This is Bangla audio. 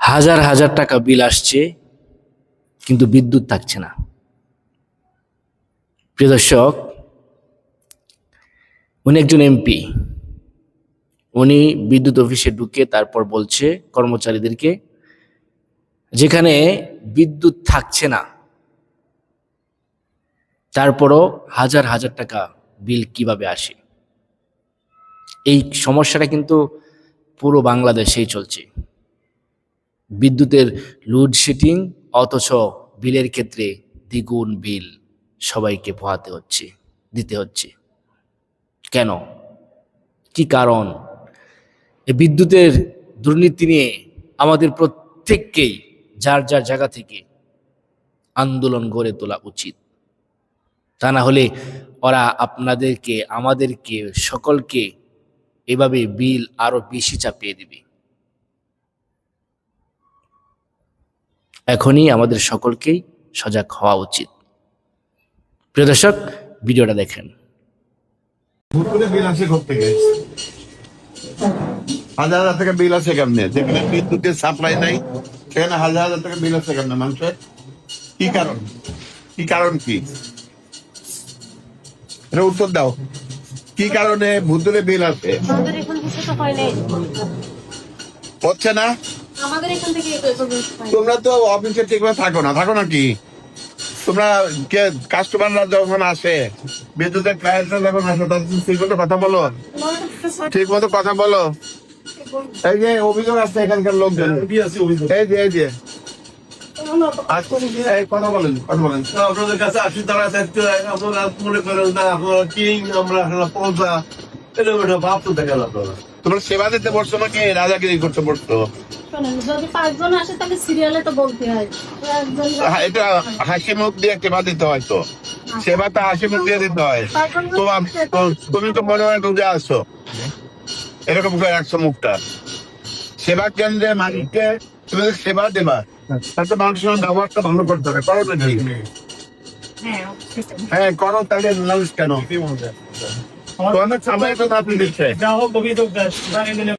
হাজার হাজার টাকা বিল আসছে, কিন্তু বিদ্যুৎ থাকছে না। প্রিয় দর্শক, উনি একজন এমপি। উনি বিদ্যুৎ অফিসে ঢুকে তারপর বলছে কর্মচারীদেরকে, যেখানে বিদ্যুৎ থাকছে না তারপরও হাজার হাজার টাকা বিল কিভাবে আসে। এই সমস্যাটা কিন্তু পুরো বাংলাদেশেই চলছে। বিদ্যুতের লোডশেডিং, অথচ বিলের ক্ষেত্রে দ্বিগুণ বিল সবাইকে পোহাতে হচ্ছে, দিতে হচ্ছে। কেন? কি কারণ? এই বিদ্যুতের দুর্নীতি নিয়ে আমাদের প্রত্যেককেই যার যার জায়গা থেকে আন্দোলন গড়ে তোলা উচিত। তা না হলে ওরা আপনাদেরকে, আমাদেরকে, সকলকে এভাবে বিল আরো বেশি চাপিয়ে দিবে। এখনই আমাদের সকলকেই সজাগ হওয়া উচিত। প্রিয় দর্শক, ভিডিওটা দেখেন। হাজার হাজার টাকা বিল আছে কেমনে? যেখানে বিদ্যুতের সাপ্লাই নাই সেখানে হাজার হাজার টাকা বিল আছে কেমনে মানুষের? কি কারণ? কি কারণ কি? এটা উত্তর দাও। কি কারণে ভূতুরে বিল আছে? আমাদের এখান থেকে তো হয় নাই। হচ্ছে না? আমাদের এখান থেকে তোমরা তো অফিসে ঠিকভাবে থাকো না কি? তোমরা কে কাস্টমাররা যখন আসে, বিদ্যুতের ক্লায়েন্টরা যখন আসে, তাদের ঠিক মতো কথা বলো, ঠিক মতো কথা বলো। এই যে অভিযোগ আছে এখানকার লোকজন, এই যে কথা বলেন। আপনাদের কাছে আসি, তারা থাকতে আপনারা মনে করেন না আপনারা কিং, আমরা পৌঁছা, এরকম একটা ভাব তো দেখা গেল। তোমরা সেবা দিতে বসছো নাকি রাজাগিরি করতে বসছো? যদি 5 জন আসে তাহলে সিরিয়ালে তো বলতে হয়। এটা হাসি মুখ দিয়ে সেবা দিতে হয়, তো সেবাটা হাসি মুখ দিয়ে দিতে হয়। তুমি তো মনে হয় তুমি আসছো এরকম করে রাখছো মুখটা। সেবা কেন্দ্রে মানুষকে তুমি সেবা দেবা, তাতে মানুষের সঙ্গে ব্যবহারটা ভালো করতে হবে। করো তো ঠিক? হ্যাঁ করো, তাহলে মানুষ কেন? তোমাদের সামনে তো আপনি দিচ্ছে।